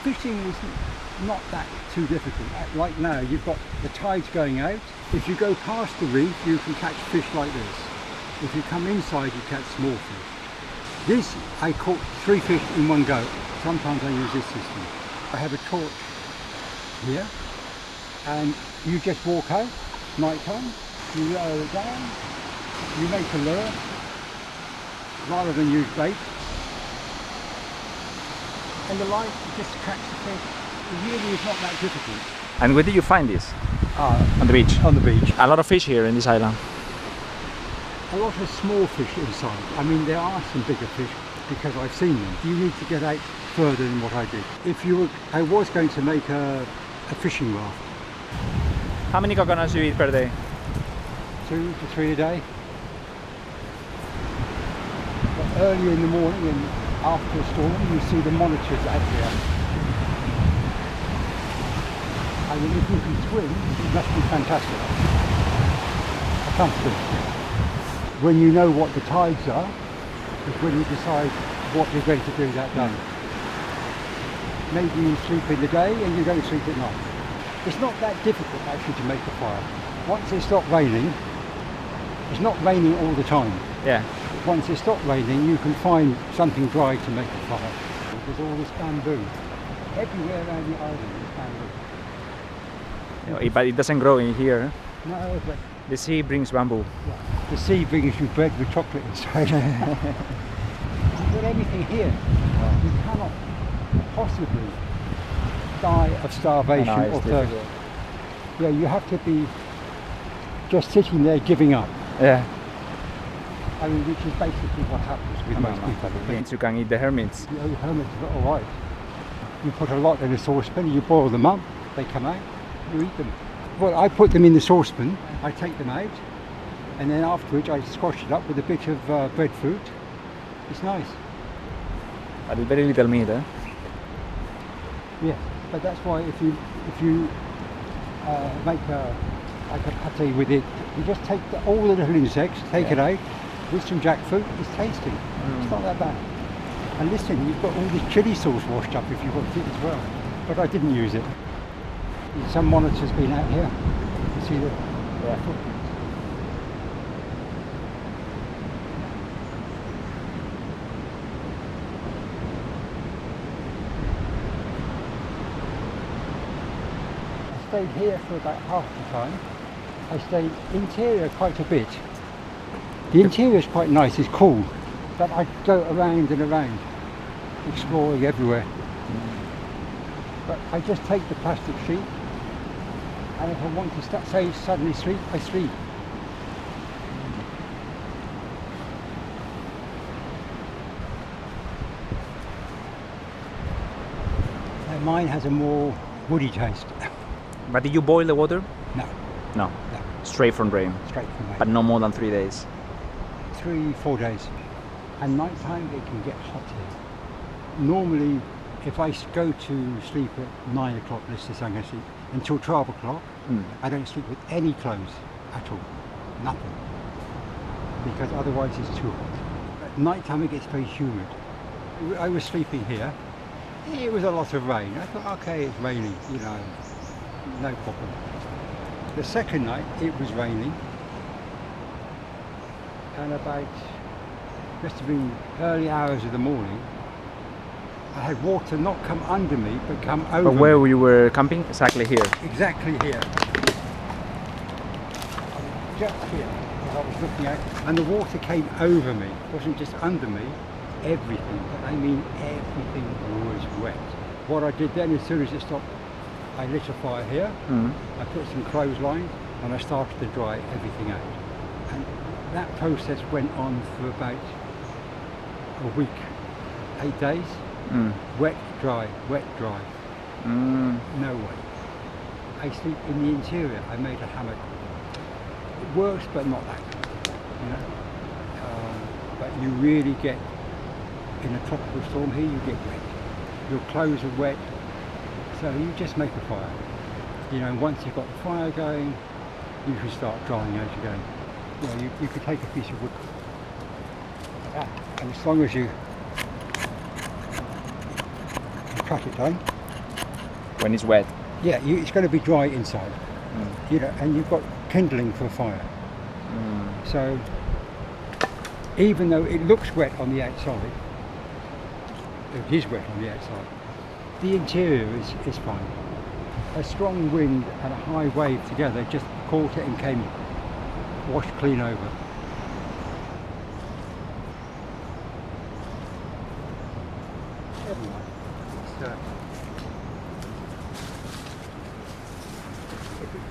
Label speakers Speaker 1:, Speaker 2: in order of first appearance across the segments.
Speaker 1: Fishing is not that too difficult. Like now, you've got the tides going out. If you go past the reef, you can catch fish like this. If you come inside, you catch small fish. This, I caught 3 fish in one go. Sometimes I use this system. I have a torch here, and you just walk out, night time, you lower it down, you make a lure, rather than use bait. And the light just catch the fish. It really is not that difficult.
Speaker 2: And where did you find this? On the beach?
Speaker 1: On the beach.
Speaker 2: A lot of fish here in this island.
Speaker 1: A lot of small fish inside. I mean, there are some bigger fish because I've seen them. You need to get out further than what I did. I was going to make a fishing raft.
Speaker 2: How many coconuts do you eat per day?
Speaker 1: 2 to 3 a day. But early in the morning and after a storm, you see the monitors out here. I mean, if you can swim, it must be fantastic. I can't swim. When you know what the tides are, is when you decide what you're going to do that day. Maybe you sleep in the day and you don't sleep at night. It's not that difficult actually to make a fire. Once it stops raining, it's not raining all the time.
Speaker 2: Yeah.
Speaker 1: Once it stops raining, you can find something dry to make a fire. There's all this bamboo. Everywhere around the island is bamboo.
Speaker 2: But it doesn't grow in here.
Speaker 1: No, but
Speaker 2: the sea brings bamboo.
Speaker 1: Yeah. The sea brings you bread with chocolate inside. You've got everything here. You cannot possibly die of starvation or thirst. Yeah, you have to be just sitting there giving up.
Speaker 2: Yeah.
Speaker 1: I mean, which is basically what happens with most people.
Speaker 2: You can eat the hermits.
Speaker 1: The hermits are all right. You put a lot in a saucepan, you boil them up, they come out, you eat them. Well, I put them in the saucepan, I take them out, and then afterwards I squash it up with a bit of breadfruit. It's nice.
Speaker 2: But it's very little meat, eh?
Speaker 1: Yes, but that's why if you make like a pate with it, you just take all the little insects, take it out with some jackfruit. It's tasty. It's not that bad. And listen, you've got all this chili sauce washed up if you want it as well. But I didn't use it. Some monitor's been out here. You see the footprints. I stayed here for about half the time. I stayed interior quite a bit. The interior is quite nice, it's cool, but I go around and around, exploring everywhere. But I just take the plastic sheet, and if I want to say suddenly sleep, I sleep. And mine has a more woody taste.
Speaker 2: But did you boil the water?
Speaker 1: No.
Speaker 2: No. Straight from rain.
Speaker 1: Straight from rain.
Speaker 2: But no more than 3 days.
Speaker 1: 3-4 days. And night time it can get hot here. Normally, if I go to sleep at 9 o'clock, let's say I'm going to sleep until 12 o'clock, I don't sleep with any clothes at all. Nothing. Because otherwise it's too hot. At night time it gets very humid. I was sleeping here. It was a lot of rain. I thought, okay, it's raining, you know, no problem. The second night it was raining, and about, must have been early hours of the morning, I had water not come under me, but come over
Speaker 2: But where
Speaker 1: me.
Speaker 2: you were camping? Exactly here.
Speaker 1: Exactly here. Just here, as I was looking at, and the water came over me. It wasn't just under me, everything. But I mean, everything was wet. What I did then, as soon as it stopped, I lit a fire here, I put some clothesline, and I started to dry everything out. And that process went on for about a week, 8 days. Wet, dry, wet, dry. No way. I sleep in the interior. I made a hammock. It works, but not that good, you know. But you really get, in a tropical storm here, you get wet. Your clothes are wet, so you just make a fire. You know, once you've got the fire going, you can start drying as you're going. You know, you could take a piece of wood, like that, and as long as you cut it down.
Speaker 2: When it's wet.
Speaker 1: Yeah, it's going to be dry inside. You know, and you've got kindling for a fire. So even though it looks wet on the outside, it is wet on the outside, the interior is fine. A strong wind and a high wave together just caught it and came washed clean over. Never mind.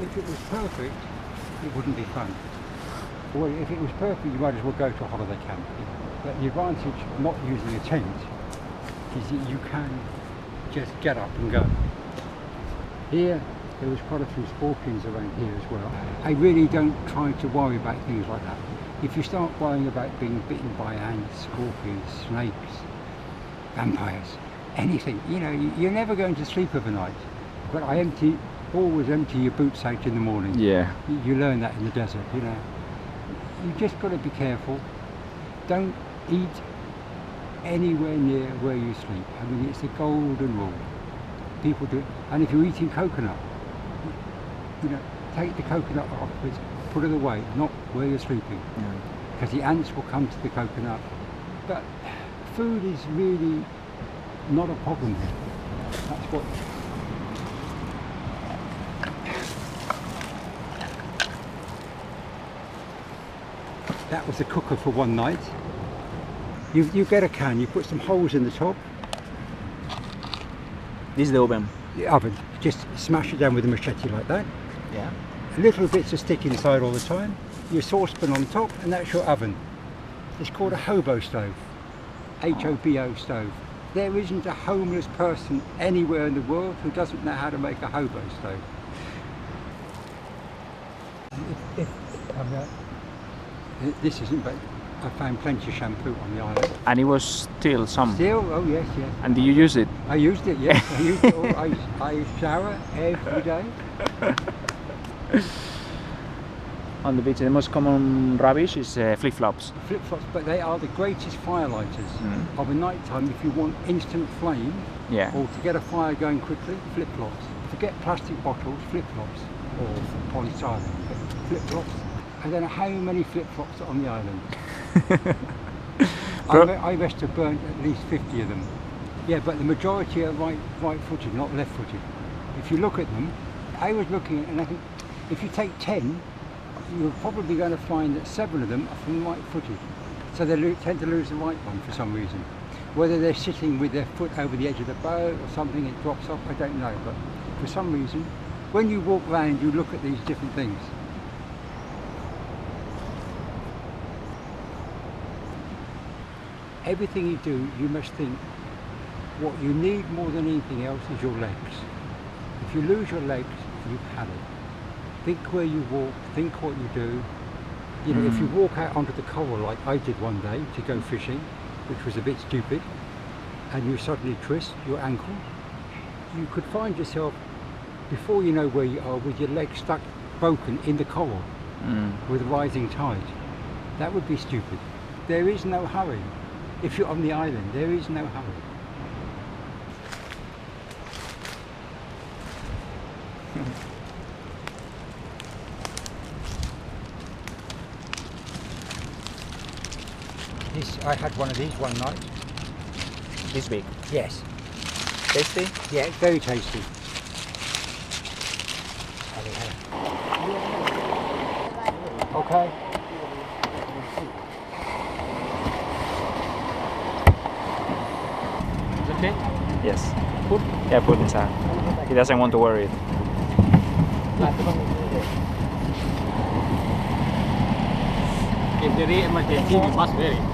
Speaker 1: If it was perfect, it wouldn't be fun. Or if it was perfect, you might as well go to a holiday camp. But the advantage of not using a tent is that you can just get up and go. Here, there was quite a few scorpions around here as well. I really don't try to worry about things like that. If you start worrying about being bitten by ants, scorpions, snakes, vampires, anything, you know, you're never going to sleep overnight. But always empty your boots out in the morning.
Speaker 2: Yeah.
Speaker 1: You learn that in the desert, you know. You just got to be careful. Don't eat anywhere near where you sleep. I mean, it's the golden rule. People do it. And if you're eating coconut, you know, take the coconut off, put it away, not where you're sleeping. Because the ants will come to the coconut. But food is really not a problem here. That's what. That was the cooker for one night. You get a can, you put some holes in the top.
Speaker 2: This is the oven.
Speaker 1: The oven, just smash it down with a machete like that.
Speaker 2: Yeah.
Speaker 1: Little bits of stick inside all the time. Your saucepan on top, and that's your oven. It's called a hobo stove. H-O-B-O stove. There isn't a homeless person anywhere in the world who doesn't know how to make a hobo stove. This isn't, but I found plenty of shampoo on the island.
Speaker 2: And it was still some.
Speaker 1: Still? Oh yes, yes.
Speaker 2: And do you use it?
Speaker 1: I used it, yes. I used it all. I shower every day.
Speaker 2: On the beach, the most common rubbish is flip-flops.
Speaker 1: Flip-flops, but they are the greatest fire lighters. Of a night time, if you want instant flame,
Speaker 2: Yeah.
Speaker 1: or to get a fire going quickly, flip-flops. Forget plastic bottles, flip-flops. Or polystyrene, flip-flops. I don't know how many flip-flops are on the island. I must have burnt at least 50 of them. Yeah, but the majority are right-footed, not left-footed. If you look at them, I was looking at, and I think if you take 10, you're probably going to find that 7 of them are from right-footed. So they tend to lose the right one for some reason. Whether they're sitting with their foot over the edge of the boat or something, it drops off, I don't know. But for some reason, when you walk around, you look at these different things. Everything you do, you must think what you need more than anything else is your legs. If you lose your legs, you've had it. Think where you walk, think what you do. You know, if you walk out onto the coral like I did one day to go fishing, which was a bit stupid, and you suddenly twist your ankle, you could find yourself, before you know where you are, with your legs stuck broken in the coral with a rising tide. That would be stupid. There is no hurry. If you're on the island, there is no hurry. I had one of these one night.
Speaker 2: This big.
Speaker 1: Yes.
Speaker 2: Tasty?
Speaker 1: Yeah, it's very tasty. Okay.
Speaker 2: Is it okay? Yes. Put? Yeah, put inside. He doesn't want to wear it.
Speaker 3: If there is emergency, we must wear it.